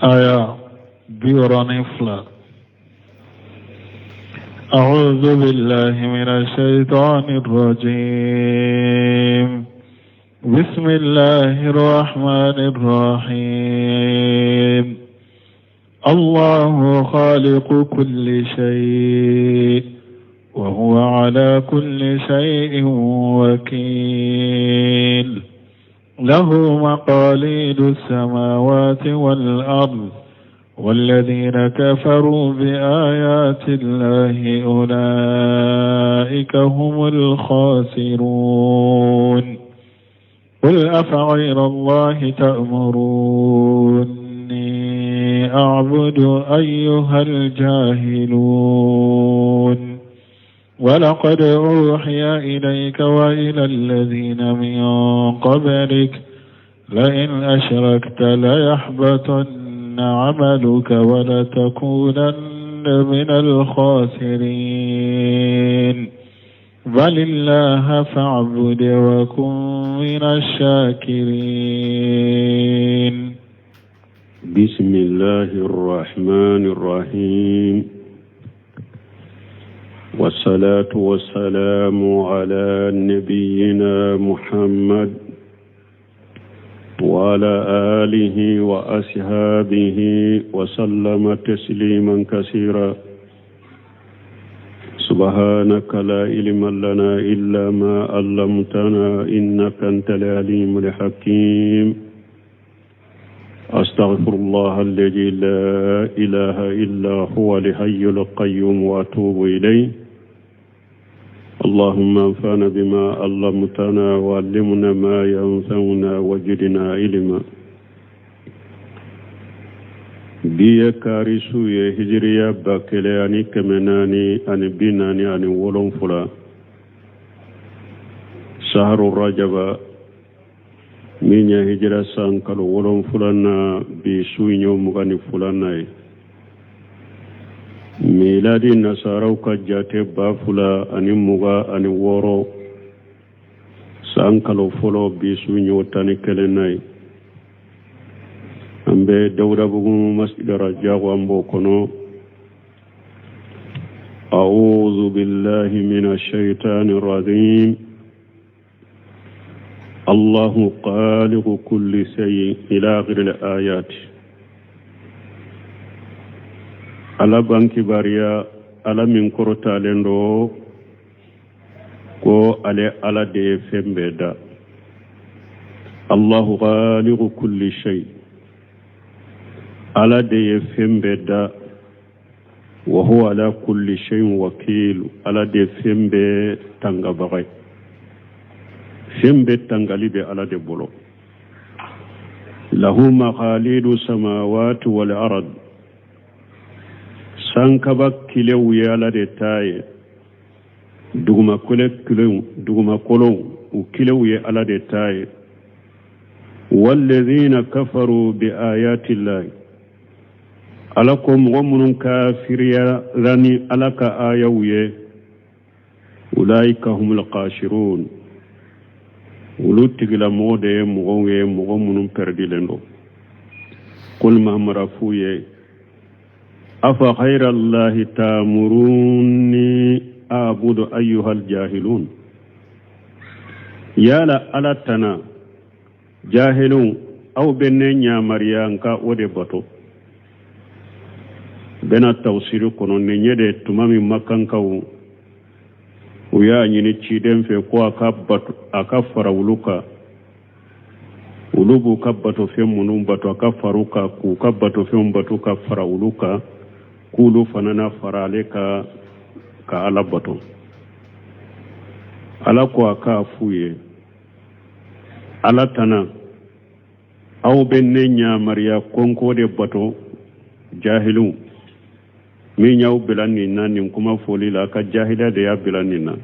آية بيوراني فلا. أعوذ بالله من الشيطان الرجيم. بسم الله الرحمن الرحيم. الله خالق كل شيء وهو على كل شيء وكيل. له مقاليد السماوات والأرض والذين كفروا بآيات الله أولئك هم الخاسرون. قل أفغير الله تأمروني أعبد أيها الجاهلون. ولقد أوحي إليك وإلى الذين من قبلك لئن أشركت ليحبطن عملك ولتكونن من الخاسرين. بل الله فاعبد وكن من الشاكرين. بسم الله الرحمن الرحيم. والصلاة والسلام على نبينا محمد وعلى آله وأصحابه وسلم تسليما كثيرا. سبحانك لا علم لنا إلا ما علمتنا إنك أنت العليم الحكيم. أستغفر الله الذي لا إله إلا هو الحي القيوم وأتوب إليه. اللهم انفعنا بما علمتنا وعلمنا ما ينفعنا وزدنا علما. biye karisu ye hijriya bakele ani kemenani ani binani ani wolonfula shahru rajaba minya hijra sankalo wolonfula na bi suinyo mugani fulana miladi nasarau ka jate bafula ani muga ani woro sankalo folo bi suinyo tani kelenai ambe dawda bugu masjid rajawa ambo kono. A'udhu billahi minash shaitanir rajim. Allahu khaliqu kulli shay'in ila akhiril ayat. Ala banki bariya ala min korota lendo ko ale ala de fembeda. Allahu khaliqu kulli shay'. ala de ye fembe da wa huwa ala kulli shay'in wakil. ala de fembe tanga bagay fembe tangali be ala de bolo. lahu maqalidu samawati wal ard. sankaba kilew ye ala de taye duguma kolon u kilew ye ala de taye. والذين كفروا بآيات الله. alakum wamunun kafiriya rani alaka ayawye ulaika humul qashirun. ulutigila mode mugonwe mugomunun perdilendo. qul mahmarafuye afa khayra allahi ta'muruni a'budu ayyuhal jahilun. yala alatana jahilun aw benne nyamariya nka ode bato bena tawsiru kono ne nyede tumami makankaw uya nyini chiden fe ko aka farawuluka ulubu kabato fe munum bato aka faruka ku kabato fe mbato ka farawuluka kulu fanana faraleka ka alabato ala ko aka fuye ala tana aw benne nya mariya konko de bato jahilun mi nyaw bilani nani kuma foli la ka jahila de ya bilani na.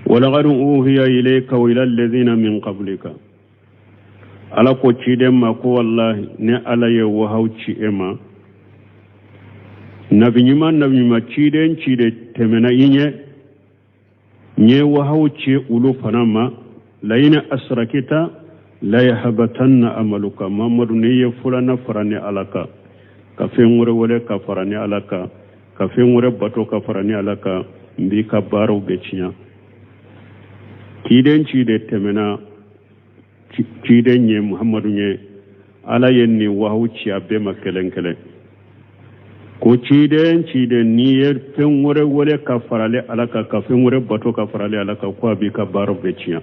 wala qad uhiya ilayka wa ila alladhina min qablika. ala ko ciden ma ko wallahi ne ala ye wahauci ema nabi nyima ciden cide temena inye nye wahauci ulu fanama la ina asrakita la yahbatanna amaluka mamadu ne ye fulana farani alaka ka fengure wole ka farani alaka ka fengure bato ka farani alaka mbi ka baro be cinya kiden ci de temena kiden nye muhammadu nye ala yenni wahu ci abbe makelenkele ko ciden ni ye fengure wole ka farale alaka ka fengure bato ka farale alaka ko abi ka baro be cinya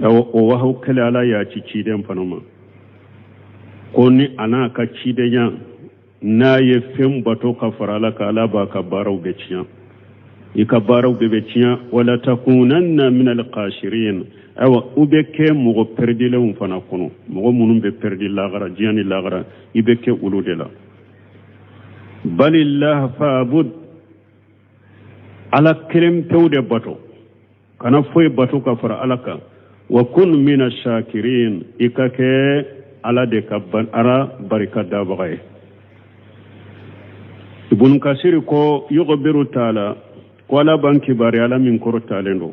o wahu kele ala ya ci ciden fanoma ko ni ana ka ciden ya na ye fem bato ka farala ka ala ba ka baro be cinya ika baro be cinya wala takunanna min alqashirin awa ubeke mugo perdile um fana kono mugo munum be perdi lagara jiani lagara ibeke uludela balillah fa'bud ala kelem pewde bato kana foy bato ka fara alaka wa kun min ash-shakirin ikake ala de kabban ara barika da bagay ibn kasir ko yughbiru ta'ala wala banki bari ala min koro talendo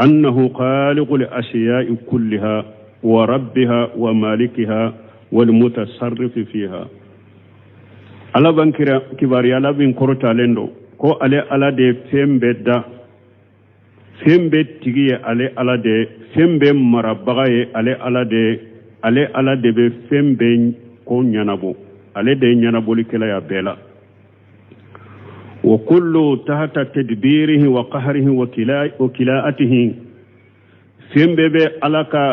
annahu khaliqul ashiya'i kullaha wa rabbiha wa malikiha wal mutasarrif fiha ala banki kibari ala min koro talendo ko ale ala de fembe tigiye ale ala de fembe marabagaye ale ala de be fembe ko nyanabo ale de nyanabo likela ya bela وكل تحت تدبيره وقهره وكلاءته فيم بيبي علاكا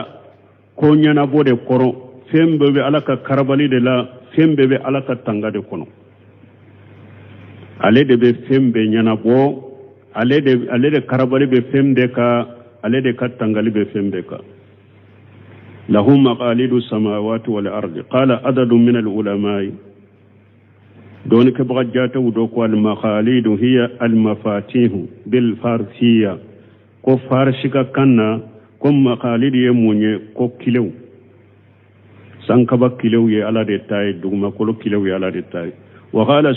كونيانا بودي كورو فيم بيبي علاكا كربالي دي لا فيم بيبي علاكا تنغا دي كونو علي دي بي فيم بي نيانا بو علي دي كربالي بي فيم دي كا علي دي كتنغالي بي فيم دي كا له مقاليد السماوات والأرض قال عدد من العلماء دون كبغجات ودوكو المخاليد هي المفاتيح بالفارسية كو فارشكا كنا كم مخاليد يموني كو كيلو سانكبا كيلو يالا ديتاي دوما كولو كيلو يالا ديتاي وقال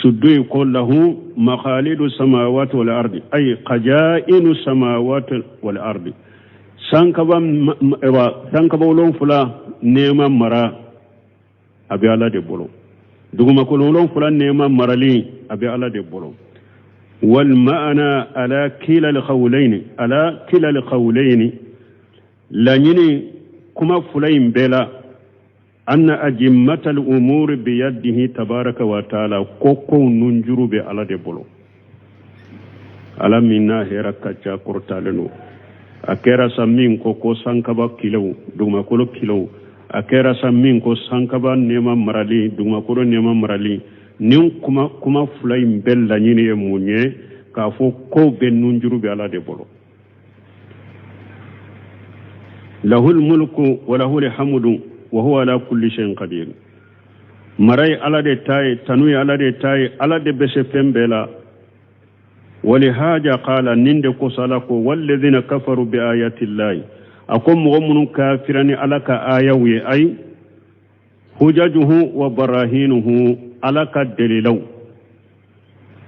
سدي قول له مخاليد السماوات والأرض أي قجائن السماوات والأرض سانكبا ولون فلا نيما مرا abi ala de bolo duguma ko lolon fulan nema marali abi ala de bolo wal ma'ana ala kila al qawlayn la yini kuma fulayn bela anna ajimmat al umur bi yadihi tabaraka wa taala kokko nunjuru be ala de bolo ala minna heraka cha kortaleno akera samin kokko sankaba kilo duguma ko kilo akera samin ko sankaba nema marali duma ko nema marali nin kuma fulay bella nyini e munye ka fo ko bennun jurube ala de bolo lahul mulku wa lahul hamdu wa huwa ala kulli shay'in qadir maray ala de tay tanu ala de tay ala de bese pembela ولهذا قال نند كسلكو والذين كفروا بآيات الله أقوم مؤمن كافرني علىك آيوي أي حججه وبراهينه علىك الدليلو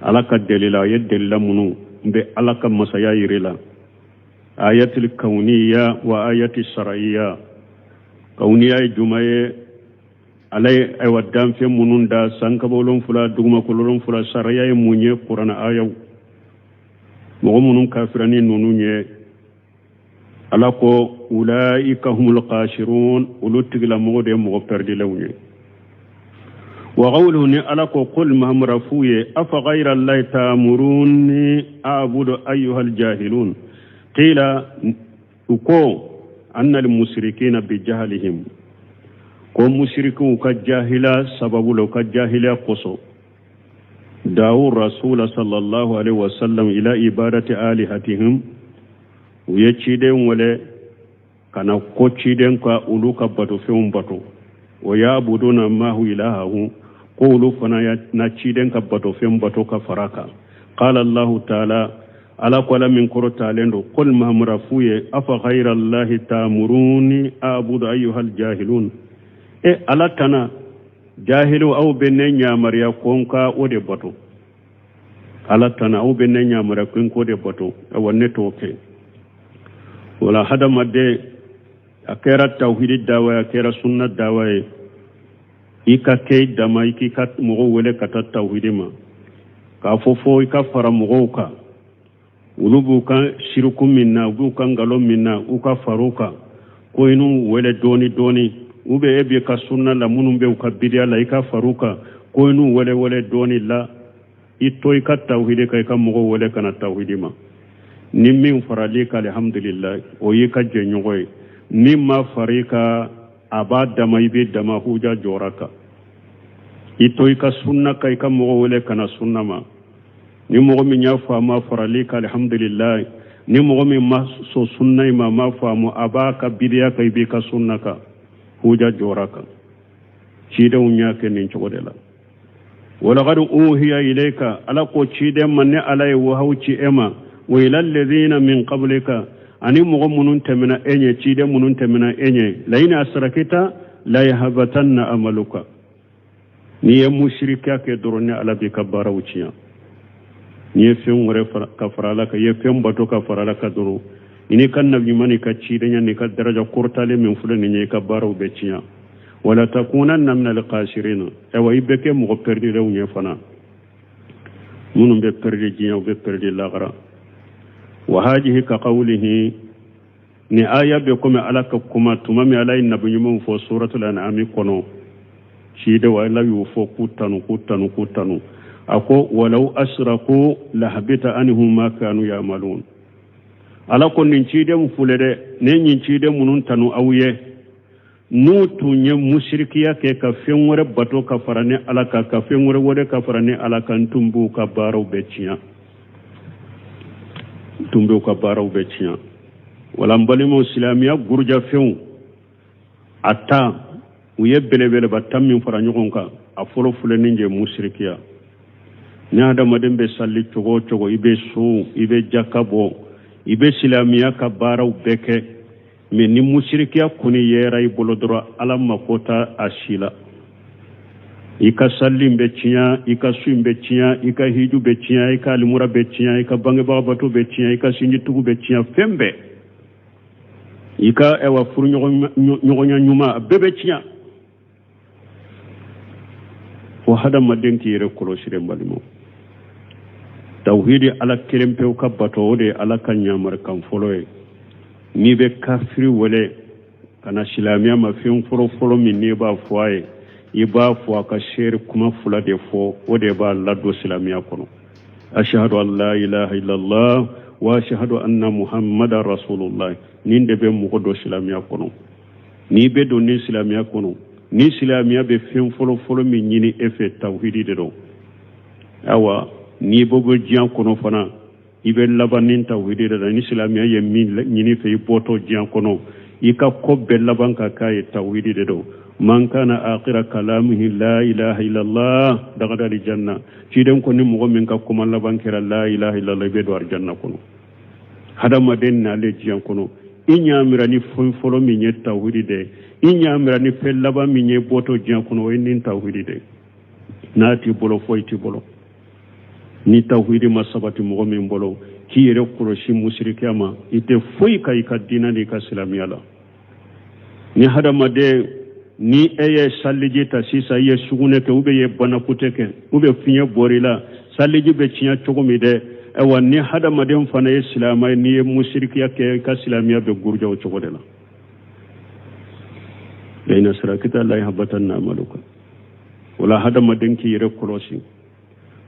علىك الدليل يدل منو بألك مسياير لا آيات الكونية وآيات الشرعية كونية جمعية علي أودام في منون دا سانكبولون فلا دوما كلون فلا شرعية مني قرآن آيو مؤمن كافرني نونية alako ulaika humul qashirun ulutigla mode mo perdi lawni wa qawluhu ni alako qul mahmrafuye afa ghayra allahi ta'muruni a'budu ayyuhal jahilun qila uko anna al mushrikeena bi jahlihim ko mushriku ka jahila sababu lo ka jahila qoso dawu rasul sallallahu alaihi wasallam ila ibadati alihatihim uye ciden wale kana ko ciden ka ulu ka bato feun bato wa ya'buduna ma hu ilahahu ko ulu fana na ciden ka bato feun bato ka faraka qala allah ta'ala ala qala min qurta lendo qul ma murafuye afa ghayra allah ta'muruni a'budu ayyuhal jahilun ala tana jahilu aw benenya mariya konka ode bato ala tana aw benenya mariya konko de bato wanne to ke wala hada madde akera tawhid dawa akera sunna dawa ika kay dama ikika mo wele kata tawhid ma ka fofo ika fara mo ka ulubu kan shirku minna ubu kan galo minna uka faruka ko inu wele doni ube ebe ka sunna la munum be uka bidia la ika faruka ko inu wele doni la ito ika tawhid ka ika mo wele kana tawhid ma nimmin faralika alhamdulillah o yika jenyoy nimma farika abada maybe dama huja joraka ito ika sunna ka ika mo wele kana sunna ma ni mo mi nya fa ma faralika alhamdulillah ni mo mi ma so sunna ma fa mo abaka bidiya ka ibe ka sunna ka huja joraka cide unya ke nin chogodela wala qad uhiya ilayka ala ko cide manne alay wa hauci ema wa ilal ladina min qablika ani mo munun tamina enye cide munun tamina enye layna asrakita la yahbatanna amaluka ni ya mushrika ke dorone ala bi kabara uciya ni fen wore ka farala ka ye fen bato ka farala ka doro ini kan nabi mani ka cide nya ni ka daraja kurtale min fulani ni ka baro be ciya wala takunanna min alqashirin awa ibeke mo perdi rewnya fana munum be perdi jiya be perdi lagara wa hajihi ka qawlihi ni aya be kuma alaka kuma tumami alai nabi mun fo suratul an'am kono cide wa la yu fo kutanu ako walau asraku lahabita anhum ma kanu ya'malun ala ko nin cide mu fulede ne nyin cide munun tanu awye nutu nye mushrikiya ke ka fenwore bato ka farane ala ka fenwore wode ka farane ala kan tumbu ka baraw beciya wala mbalimo islamiya gurja few ata uye belebele batam min fara nyogonka a folo fule ninje mushrikiya ni adama dembe salli cogo ibe su ibe jakabo ibe islamiya ka baraw beke me ni mushrikiya kuni yera ibolodoro ala makota ashila ika sallim be ciya ika suim be ciya ika hiju be ciya ika limura be ciya ika bange babato be ciya ika sinji tugu be ciya fembe ika ewa furu nyogonya nyuma bebe ciya wa hada madenki yere kolosire mbalimo tawhidi ala kerempe ka bato ode ala kan nyamar kan foloye ni be kafiri wole kana silamiya ma fin folo min ne ba fuaye iba fu ka sher kuma fula de fo ode ba laddo silamiya kono ashhadu an la ilaha illallah wa ashhadu anna muhammadar rasulullah ninde be mu do silamiya kono ni be do ni silamiya kono ni silamiya be fin folo min nyini efe tawhidi de do awa ni bogo jian kono fana ibe labanin tawhidi da ni islamiya ye min nyini fe boto jian kono ika ko be laban ka kai tawhidi de do man kana akhira kalamihi la ilaha illallah daga dali janna ci den ko ni mo min ka kuma laban kira la ilaha illallah be do arjanna kono hada maden na le jian kono inya mira ni folo mi nye tawhidi de inya mira ni fe laban mi nye boto jian kono en tawhidi de nati bolo foyti bolo ni tawhidi masabati mo min bolo ki yere kuroshi mushrikama ite foi kai ka dina ni ka islamiya la ni hada made ni eye salliji ta sisa ye sugune ke ube ye bana kuteke ube finya borila salliji be cinya chogomi de ewa ni hada made mfana ye islamai ni ye mushrikiya ke ka islamiya be gurja o chogodela bayna sarakita la habatan na maluka wala hada made ki yere kuroshi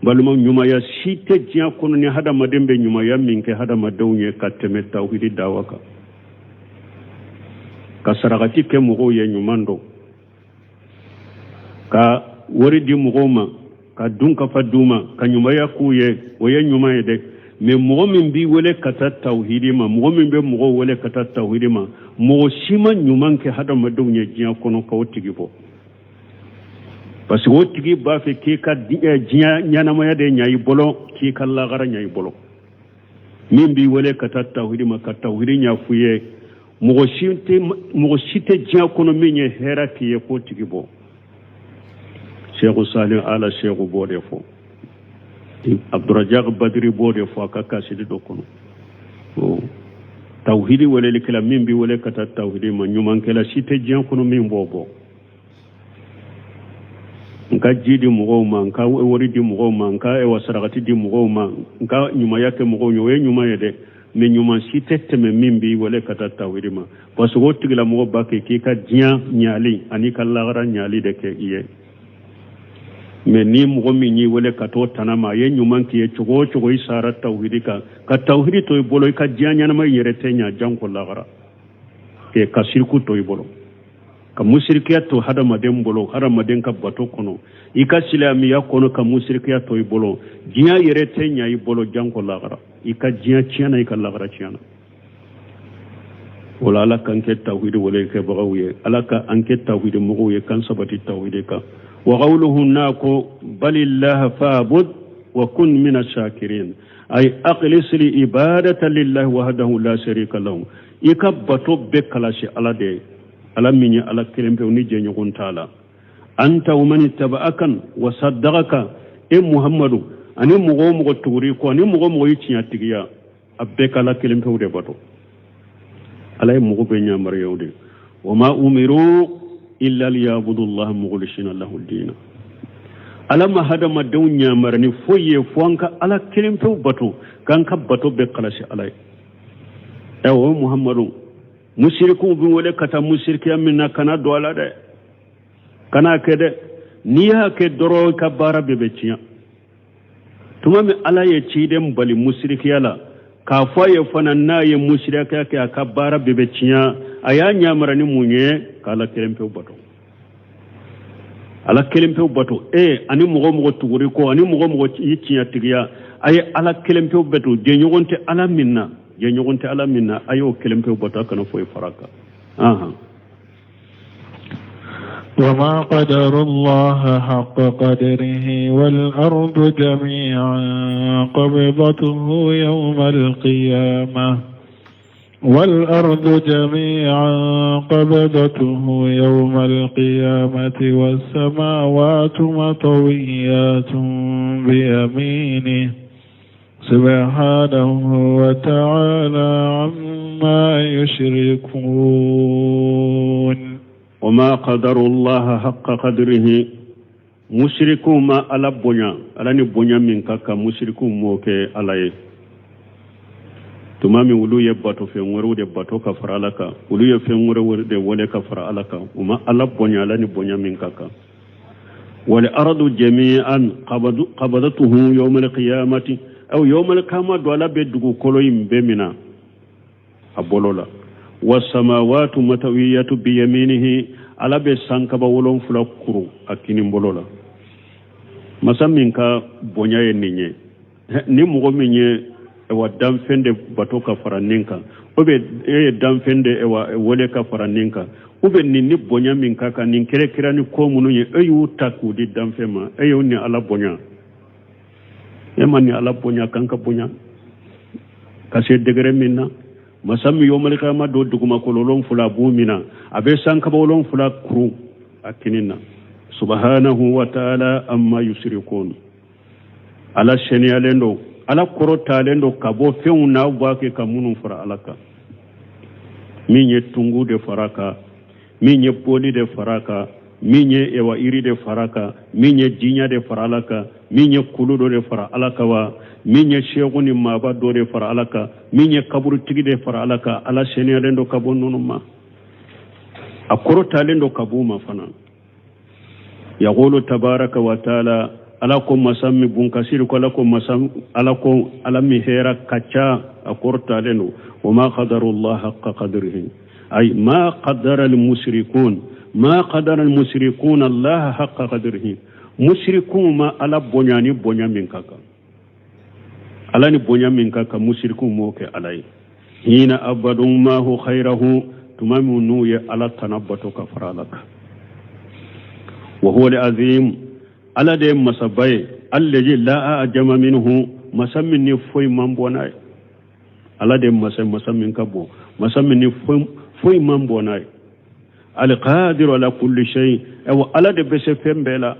baluma nyuma ya site jiya kono ni hada madembe nyuma ya minke hada madawnye kateme tawhidi dawaka kasaragati ke mugo ye nyumando ka wori di mugoma ka dunka faduma ka nyuma ya kuye oye nyuma yede me mugo min bi wele kata tawhidi ma mugo min be mugo wele kata tawhidi ma mugo shima nyumanke hada madawnye jiya kono ka otigibo parce que wotigi ba fe ki ka jiya nyana maya de nyayi bolo ki kala gara nyayi bolo min bi wele kata tawhidi ma kata tawhidi nya fuye mo shite jiya kono menye hera ki ye ko tigibo Cheikh Salih ala Cheikh bode fo Abdurrazzaq Badri bode fo ka kasidi do kono o tawhidi wala likala min bi wala kata tawhidi ma nyuman kala site jian kono min bobo nka jidi mugo ma nka wori di mugo ma nka e wasaragati di mugo ma nka nyuma yake mugo nyowe nyuma yede me nyuma site teme min bi wala kata tawhidi ma parce que tigla mugo bakke ki ka jian nyali ani kallagara nyali de ke iye me ni mugo min yi wala kato tanama ye nyuman ki ye chogo isara tawhidi ka tawhidi to bolo ka jian nyana ma yere tenya janko lagara ke kasirku to bolo ka musirkiya to hada maden bolo hada maden ka bato kono ika silamiya kono ka musirkiya to bolo jiya yere tenya yi bolo janko lagara ika jiya ciana ika lagara ciana wala ala kan ke tawhid wala ke bagawiye ala ka an ke tawhid mugo ye kan sabati tawhid ka wa qawluhu nako balillahi fa'bud wa kun min ash-shakirin ay aqlis li ibadati lillahi wahdahu la sharika lahu ika bato be kala shi ala de ala minni ala kelempe ni je nyogon taala anta wa man tabaakan wa saddaqaka e muhammadu ani mugo turi ko ani mugo yinya tigiya abbe kala kelempe de bato ala mugo be nyamar yawde wa ma umiru illa liyabudu allah mughlishina lahu ad-din ala ma hada ma dawnya marani foye fonka ala kelempe bato kanka bato be kala shi ala ewo muhammadu mushriku bi wala kata mushriki minna kana do ala de kana kede niya ke doro ka bara bebe ciya tuma mi ala ye ci dem bali mushriki ala ka faye fanan na ye mushrika ke ka bara bebe ciya aya nyamarani munye kala kelempe bato ala kelempe bato ani mugo tuguri ko ani mugo yiciya tigiya ay ala kelempe bato je nyogonte ala minna je nyogonte ala minna ayo kelempe bato kana foy faraka وما قدر الله حق قدره والأرض جميعا قبضته يوم القيامة والسماوات مطويات بيمينه سبحانه وتعالى عما يشركون وما قدر الله حق قدره مشركو ما على بنيا على بنيا من كاكا مشركو موكي على تمامي ولو يباتو في ورود يباتو كفر علىك ولو يفي ورود ولا كفر علىك وما على بنيا على بنيا من كاكا والأرض جميعا قبضته يوم القيامة أو يوم القيامة ولا بدو كلهم بمنا أبولولا والسماوات متوية بيمينه على بسانك بولون فلا كرو أكيني بولولا مسامينك بنيا ينيني ni mugo minye ewa damfende batoka faraninka ube damfende ewa wole ka faraninka ube ni bonya minka ka ninkere kirani ko mununye eyu taku di damfema eyu ni ala bonya ni ala bonya kanka bonya kase degere minna masami yomal kama do duguma kololon fula bumina abe sanka bolon fula kru akinina subhanahu wa ta'ala amma yusrikun ala sheni alendo ala koro talendo kabo feuna wake kamunun fara alaka minye tungu de faraka minye poli de faraka minye ewa iri de faraka minye jinya de faralaka minye kuludo de faralaka wa minye sheguni maba do de faralaka minye kaburu tigi de faralaka ala sheni alendo kabo nunuma akoro talendo kabo mafana yaqulu tabaraka wa taala alakum masami bunkasir ko alakum masam alakum alami hera kacha akorta lenu wama qadarullah haqqa qadrihi ay ma qadara al mushrikun allah haqqa qadrihi mushrikun ma ala bonyani bonyamin kaka alani bonyamin kaka mushrikun moke alai hina abadum ma hu khairahu tumamu nuya ala tanabatu kafaralaka wa huwa al azim ala de masabai allaji la ajama minhu masammin ni foy mambonay ala de masammin kabo masammin ni foy mambonay al qadir ala kulli shay aw ala de bese fembela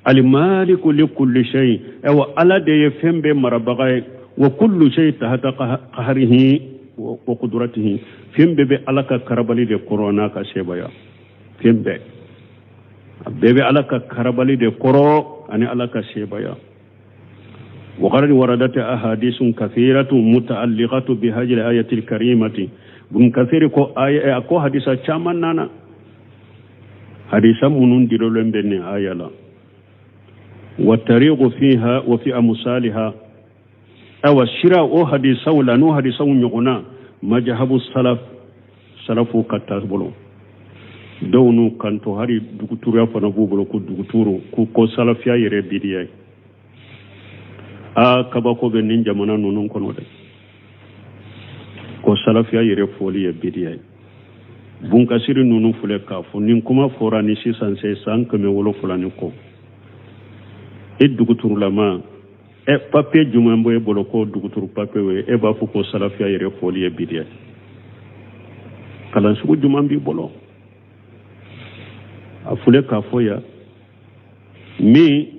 al malik li kulli shay aw ala de fembe marabagay wa kullu shay tahta qahrihi وقدرته فين بيبي علىك كربالي دي كورونا كشيبايا فين بيبي علىك كربالي دي كورو أني علىك شيبايا وقد وردت أحاديث كثيرة متعلقة بهذه الآية الكريمة بن كثير كو آية أكو حديثة شامان نانا حديثة منون دلولن بني آية لا والطريق فيها وفي أمثالها أو الشراء أو حديثة ولا نو حديثة ونيغنا مذهب السلف سلفو كتابلو دونو كانتو هاري دكتوريا فنبوبلو كو دكتورو كو سلفيا يري بيدياي kabako be nin jamana nunun kono de ko salafiya yere foli e bidiyai bun kasiri nunun fule ka fo nin kuma fora ni 600 kame wolo fulani ko e duguturu lama e papier jumambo e bolo ko duguturu papier we e ba fu ko salafiya yere foli e bidiyai kala su jumambi bolo a fule ka fo ya mi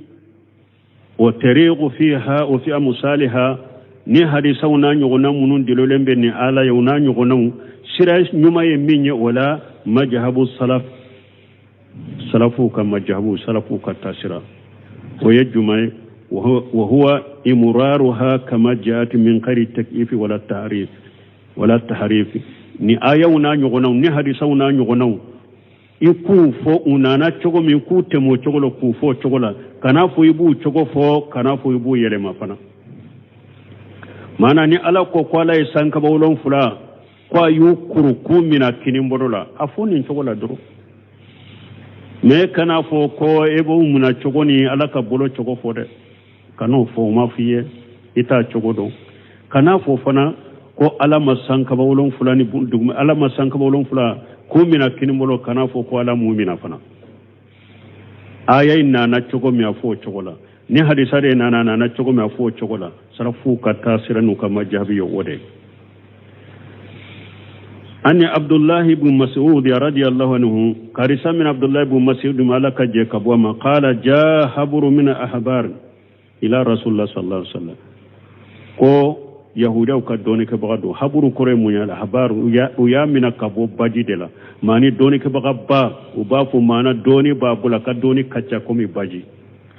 وتريق فيها وفي أمثالها ni hadisa una nyogona munun dilolembe ni ala ya una nyogona sira nyuma yeminye wala majhabu salafu kama majhabu salafu katasira ويجمع وهو إمرارها كما جاءت من غير التكييف ولا التحريف ni aya una nyogona ni hadisa una nyogona iku fo unana chogo mi ku temo chogo ku fo chogo la kana fo ibu chogo fo kana fo ibu yele mafana mana ni ala ko kwala isanka bawlon fula kwa yukuru kumina kinimbola afuni chogo la duro me kana fo ko ebo muna chogo ni ala ka bolo chogo fo de kana fo mafiye ita chogo do kana fo fana ko ala masanka bawlon fula ni dum ala masanka bawlon fula kumina kinimolo kana fo ko ala mu'mina fana aya inna na chogo mi afo chogo la ni hadisa de na chogo mi afo chogo la sarafu kata siranu kama jabi yo wode ani abdullah ibn mas'ud radiyallahu anhu karisa min abdullah ibn mas'ud malaka je kabwa ma qala ja habru min ahbar ila rasulullah sallallahu alaihi wasallam ko yahuda ka doni ke bagado haburu kore munyala habaru ya mina kabo baji dela mani doni ke bagaba uba fu mana doni ba bula ka doni kacha komi baji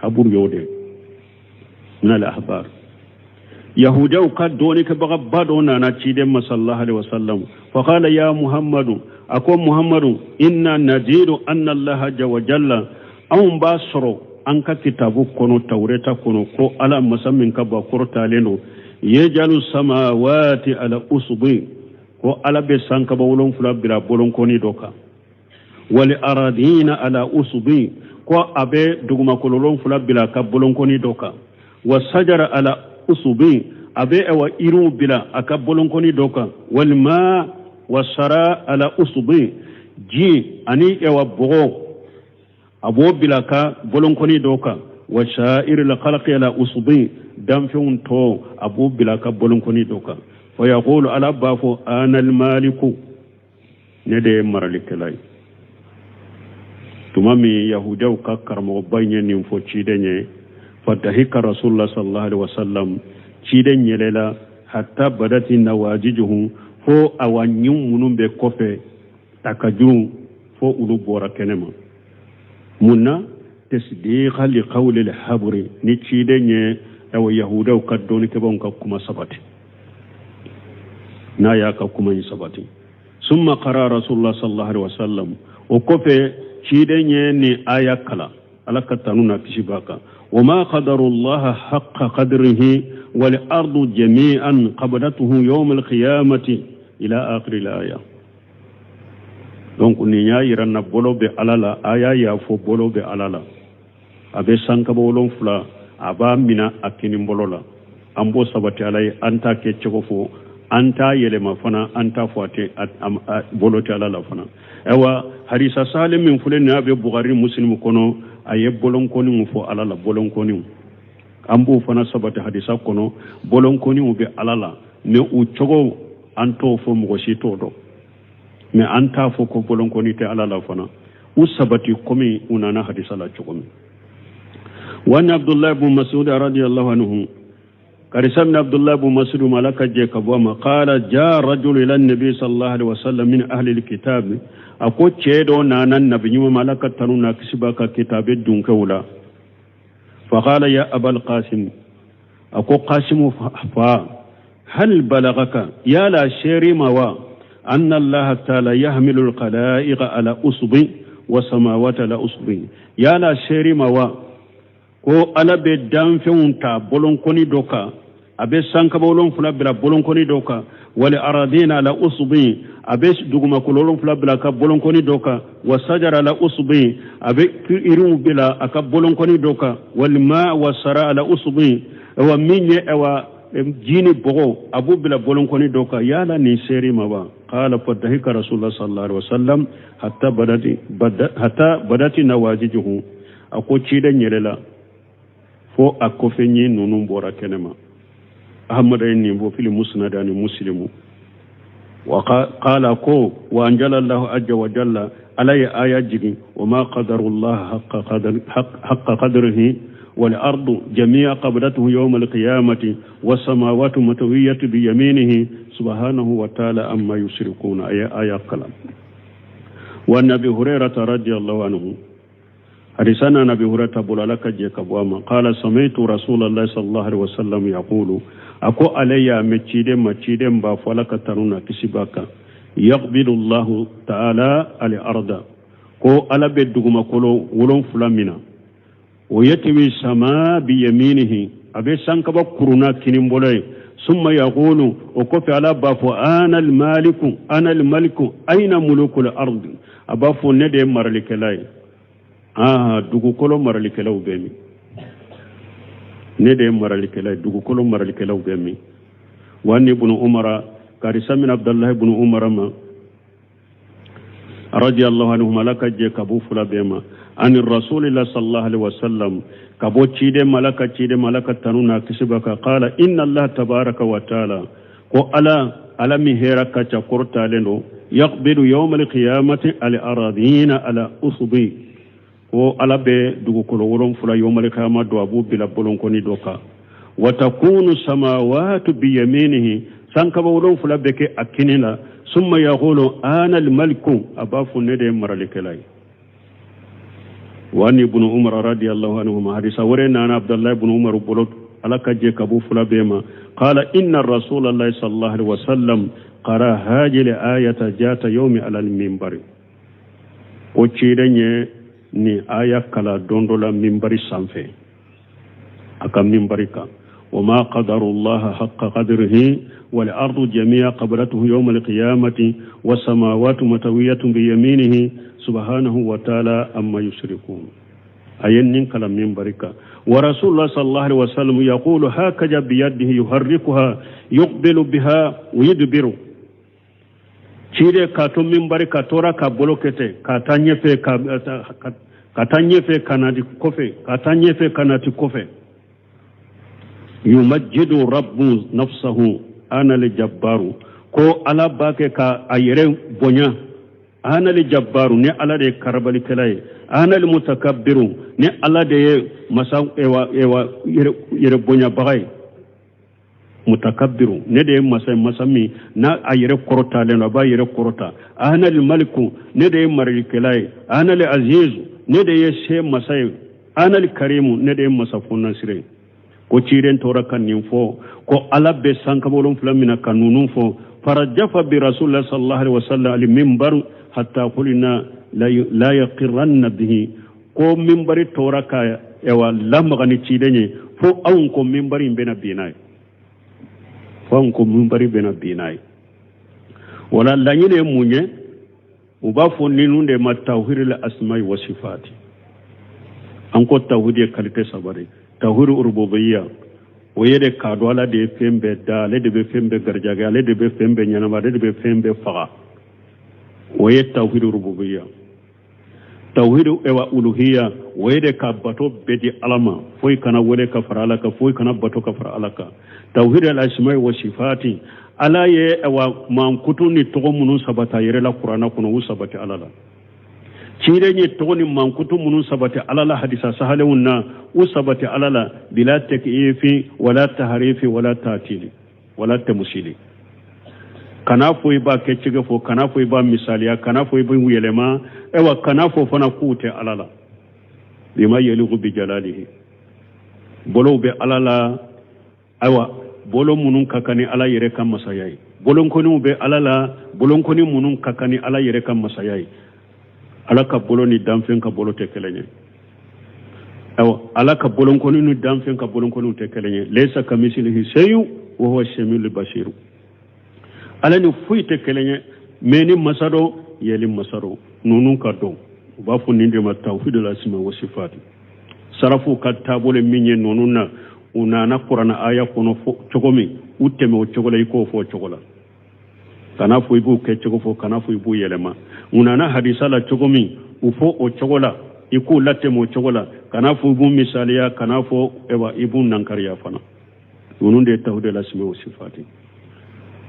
haburu yode minal ahbar yahuda ka doni ke bagaba dona na chide sallallahu alaihi wasallam fa qala ya muhammadu ako muhammadu inna nadiru anna allah jalla an basro an ka kitabu kono tawreta kono ko ala masammin ka ba korta leno yejalu samawati ala usbi ko ala be sanka bawlon fula bila bolon koni doka wal aradina ala usbi ko abe duguma kololon fula bila ka bolon koni doka wasajara ala usbi abe ewa iru bila aka bolon koni doka wal ma wasara ala usbi ji ani ewa bogo abo bila ka bolon koni doka wa sha'ir al khalqi ala usbi damfun to abu bilaka bolon koni doka fa yaqulu ala bafo ana al maliku ne de maralikelay tumami yahudaw ka karmo banye nim fo cidenye fatahika rasulullah sallallahu alaihi wasallam cidenye lela hatta badati nawajijuhu fo awanyum munum be kofe takaju fo ulu bora kenema munna tasdiqa li qawli al habri ni cidenye aw yahuda ka doni ke bon ka kuma sabati na ya ka kuma yi sabati summa qara rasulullah sallallahu alaihi wasallam o kofe cidenye ni aya kala alaka tanuna kishibaka wama qadarullah haqqa qadrihi wal ardu jami'an qabdatuhu yawm al qiyamati ila akhir al aya donc ni nya yiranna bolobe alala aya ya fo bolobe alala abe sanka bolon fula aba mina akini mbolola ambo sabati alai anta ke chokofo anta yelema fana anta fuate boloti alala fana ewa harisa salim min fulen na be bukhari muslim kono aye bolon koni mu fo alala bolon koni ambo fana sabati hadisa kono bolon koni mu be alala me u chogo anto fo mo to do me anta fo ko bolon koni te alala fana u sabati komi unana hadisa la chogo وأن عبد الله بن مسعود رضي الله عنه كرسم عبد الله بن مسعود ملك جيكبوما قال جاء رجل إلى النبي صلى الله عليه وسلم من أهل الكتاب أقول تشيدو نانا النبي ملك تنونا كسبك كتاب الدنك ولا فقال يا أبا القاسم أقول قاسم هل بلغك يا لا شيري موا أن الله تعالى يحمل الخلائق على أصبع والسماوات على أصبع يا لا شيري موا ko ala be danfeunta bolonkoni doka abe sanka bolon fula bila bolonkoni doka wal aradina ala usbi abe duguma kolon fula bila ka bolonkoni doka wasajara ala usbi abe iru bila aka bolonkoni doka wal ma wasara ala usbi wa minye wa jini bogo abu bila bolonkoni doka yala ni seri mawa qala fadhika rasulullah sallallahu alaihi wasallam hatta badati nawajijuhu akoci da nyelela fo akofenyi nunun bora kenema ahmad ayni bo fil musnad an muslimu wa qala ko wa anjala allah azza wa jalla alay ayajin wa ma qadarullah haqqa qadrihi wal ardu jami'a qabdatuhu yawm al qiyamati was samawati matawiyatu bi yaminihi subhanahu wa ta'ala amma yushrikuna aya kalam wa nabi hurairah radhiyallahu anhu حديثنا نبي هريرة بولالك جيكبواما قال سمعت رسول الله صلى الله عليه وسلم يقول أكو علي مچيدم بافلك ترونا كسباكا يقبل الله تعالى على الأرض كو على بدغما كلو ولون فلامنا ويتوي السماء بيمينه أبي سانكبا كورونا كينيمبولاي ثم يقول وكف على بافو أنا الملك أين ملوك الأرض أبافو ندي مرلكلاي dugukolo maralikelaw bɛ min ne de ye maralikela dugukolo maralikelaw bɛ min wa ni ibn umara karisa min abdullah ibn umara ma radiyallahu anhu malaka je kabu fula bɛ ma ani rasulillah sallallahu alaihi wasallam kabo cide malaka tanuna kisibaka qala inna allah tabaraka wa taala ko ala mi hera kacha korta lendo yaqbidu yawm al-qiyamati al-aradina ala usbi o ala be dugukolo wolon fula yawmal qiyamah do abu bila bolonkoni doka wa takunu samawati bi yaminihi sanka wolon fula beke akinila summa yaqulu ana al-maliku abafu nede maralikelai wa ni ibn umar radiyallahu anhu ma hadisa warena ana abdullah ibn umar bolot ala kaje kabu fula bema qala inna rasulullahi sallallahu alaihi wasallam qara hadhihi al-ayata jata yawmi ala al-minbar o cirenye ni aya kala dondola minbari sanfe aka minbari ka wama qadarullaha haqqa qadrihi wal ardu jami'a qablatuhu yawm al qiyamati was samawati matawiyatun bi yaminihi subhanahu wa ta'ala amma yushrikun ayen kala minbari ka wa rasulullah sallallahu alaihi wasallam yaqulu hakaja bi yadihi yuharrikuha yuqbilu biha wa yudbiru cire ka to minbari ka tora ka bolokete ka tanyefe kanadi kofe ka tanyefe kanati kofe yumajjidu rabbu nafsahu ana li jabbaru ko ala bake ka ayere bonya ana li jabbaru ne ala de karbali kelay ana li mutakabbiru ne ala de masa ewa yere bonya bagay mutakabbiru ne de masami na ayere korota le no ba yere korota ana al maliku ne de marikelay ana al aziz ne de yeshe masay ana al karimu ne de masafuna sire ko ciren tora kan ninfo ko ala be sankabolon flamina kanunun fo farajafa bi rasulullah sallallahu alaihi wasallam al minbar hatta qulna la yaqirranna bihi ko minbari tora ka ewa lamagani cidenye fo awun ko minbari bena binay fanko minbari bena binay wala lanyine munye ubafo ninunde ma tawhid al asma'i wa sifati anko tawhid kalite sabari tawhid rububiyya oyede kado ala de fembe da le de be fembe garjaga le de be fembe nyanama le de be fembe faga oye tawhid rububiyya tawhid ewa uluhiyya oyede ka bato bedi alama foi kana wole ka faralaka foi kana bato ka faralaka tawhid al asma'i wa sifati ala ye ewa man kutuni to munun sabata yere la qur'ana kuno usabati alala sirenye togoni mankutu munun sabati alala hadisa sahalewunna u sabati alala bila takyifi wala tahrifi wala ta'tili wala tamsili kana foyi ba kecige fo kana foyi ba misaliya kana foyi ba yelema ewa kana fo fana kute alala bima yaliqu bi jalalihi bolo be alala awa bolo munun kakani ala yere kan masayai bolon koni be alala bolon koni munun kakani ala yere kan masayai ala ka bolo ni danfen ka bolo te kelenye awa ala ka bolon koni ni danfen ka bolon koni te kelenye laysa kamithlihi shay'un wa huwa as-sami'ul basir ala ni fuyi te kelenye meni masado yeli masado nunun ka do ba fu ninde ma tawhidul asma wa sifat sarafu ka tabole minye nununna unana qur'ana aya kono fo chogomi uteme o chogola iko fo chogola kana fo ibu ke chogo fo kana fo ibu yelema unana hadisa la chogomi ufo o chogola iku latte mo chogola kana fo ibu misaliya kana fo ewa ibu nankariya fana nununde tawhidul asma wa sifat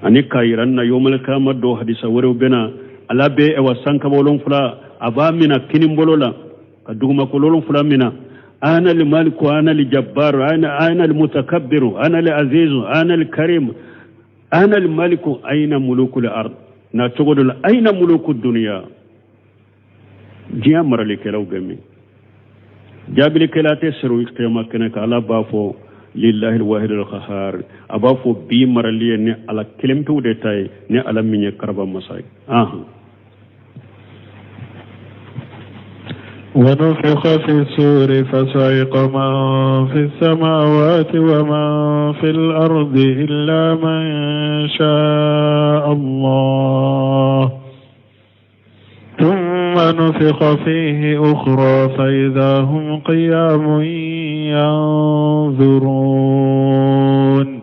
ani kairan na yomul kama do hadisa wore bena alabe ewa sanka bolon fula aba mina kinin bolola kaduguma ko lolon fula mina ana li maliku ana li jabbar ana li mutakabbiru ana li azizu ana li karim ana li maliku aina mulukul ard na togodul aina mulukud dunya jiya marali kelaw gami jabili kelate siru iktema kenaka ala bafo lillahi alwahid alqahar abafo bi marali ne ala kelemtu de tay ne ala minye karba masay ونفخ في السور فصعق من في السماوات ومن في الأرض إلا من شاء الله ثم نفخ فيه أخرى فإذا هم قيام ينظرون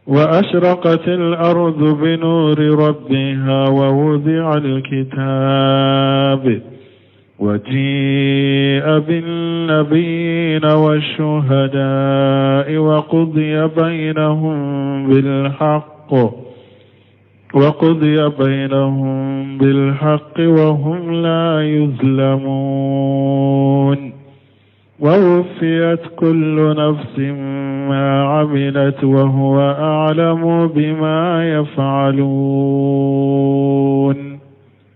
وأشرقت الأرض بنور ربها ووضع الكتاب وجيء بالنبيين والشهداء وقضي بينهم بالحق وهم لا يظلمون ووفيت كل نفس ما عملت وهو أعلم بما يفعلون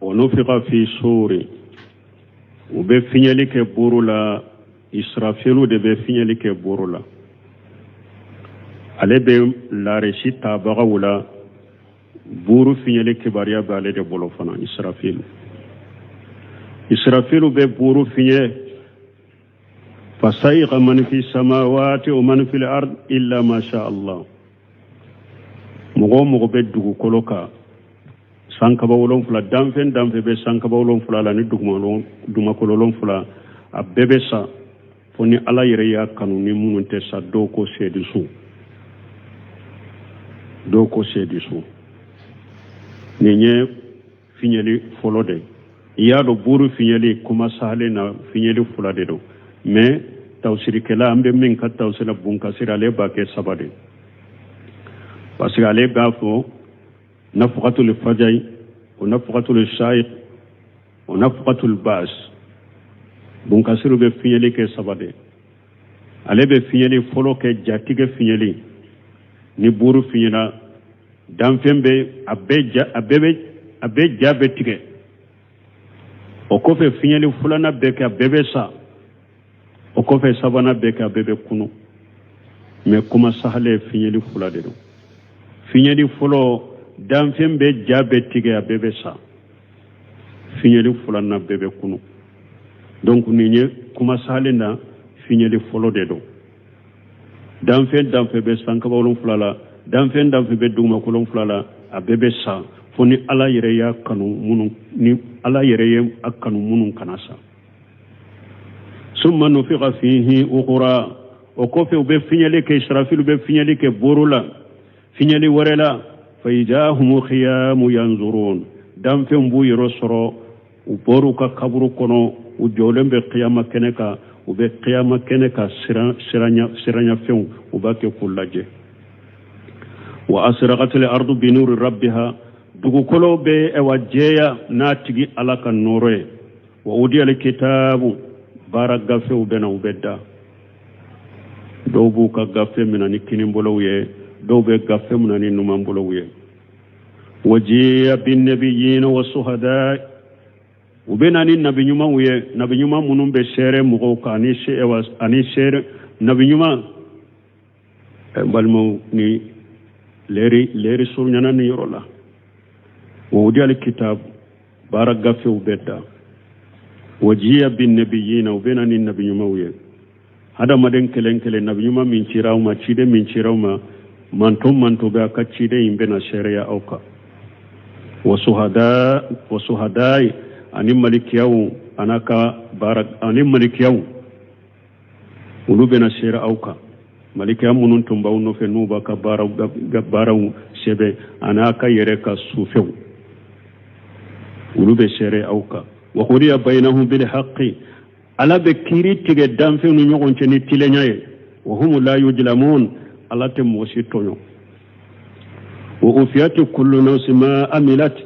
ونفخ في صور ube finyeli ke burula israfilu de be finyeli ke burula ale be lareshi tabaga wula buru finyeli ke bariya be ale de bolo fana israfilu be buru finye fasaiqa man fi samawati wa man fil ard illa ma sha Allah mugo be dugu koloka sankaba wolon fula danfe be sankaba wolon fula la ni duma kololon fula a bebe sa foni ala yere ya kanu ni mununte sa doko sedi su nenye finyeli folode ya do buru finyeli kuma sale na finyeli fula de do me tawsiri kala ambe min ka tawsira bunka sira le ba ke sabade parce que ale gafo نفقة الفجر ونفقة الشايق ونفقة الباس بنكسر بفينيلي كسبادة على بفينيلي فلو كجاتيك فينيلي نبورو فينيلا دامفين بي أبي جابتك وكوفي فينيلي فلانا بك أبي سا وكوفي سبانا بك أبي كونو مكما سهل فينيلي فلادة فينيلي فلو danfen be jabe tige ya bebe sa finyeli fulana bebe kunu donc ninye kuma salina finyeli folo de do danfen be sanka bolon fulala danfen be duma kolon fulala a bebe sa foni ala yere ya kanu munun ni ala yere ya akanu munun kanasa summa nufiqa fihi ukhra o kofe be finyeli ke israfil be finyeli ke borula finyeli warela فإجاهم خيام ينظرون دام فين بو يرسرو وبوروكا كبرو كونو وجولم بقيامة كنكا وبقيامة كنكا سرانيا فين وباكي كولاجي وأسرقت الأرض بنور ربها دوكو كولو بي اواجيا ناتيجي على كنوري وأودي الكتاب بارك غفه وبنا وبدا دوبو كغفه من نكين بولويه دوبو غفه من نمان بولويه وجيء بالنبيين والشهداء وبنا النبي نيما ويه نبي نيما منون بشير مغوك اني شير نبي نيما بالمو ني ليري سورنانا نيرولا وودي الكتاب بارك غفه وبدا وجيء بالنبيين وبين النبي نمويه هذا مدن كلن كلن نبي نما من شراو ما تشيد من شراو ما منتو بها كتشيد يمبنا شريعة أوكا وشهداء أني ملك يوم أنا كا بارك أني ملك يوم ونبنا شريعة أوكا ملك يوم منتم باونو في نوبا كبارو شبه أنا كا يريكا سوفيو ونبنا شريعة أوكا وقضي بينهم بالحق على بكيري تجدم في نيوغون تني تلنياي وهم لا يظلمون على تموسي تونيو وأوفيت كل نفس ما عملت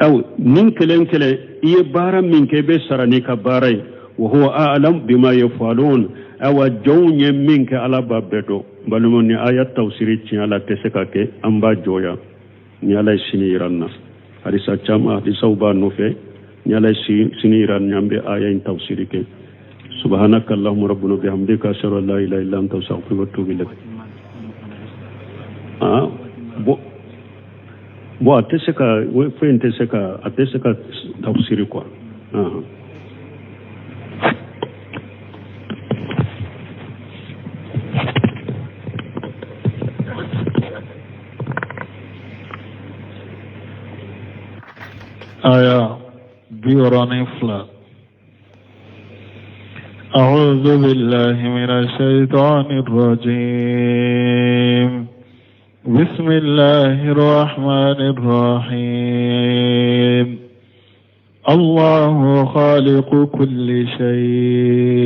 أو من كلن كلن يبارا من كبسرني كباري وهو أعلم بما يفعلون أو جون منك على بابدو بلمني آيات توسيري على تسكاك أمبا جويا نيالا سنيرنا hadisa chama hadisa uba nofe nyala siniran nyambe aya in tafsirike subhanaka allahumma rabbuna bihamdika ashhadu an la ilaha illa anta astaghfiruka wa atubu ilaik bo ateseka ateseka tafsiri kwa آية بيوراني فلا أعوذ بالله من الشيطان الرجيم بسم الله الرحمن الرحيم الله خالق كل شيء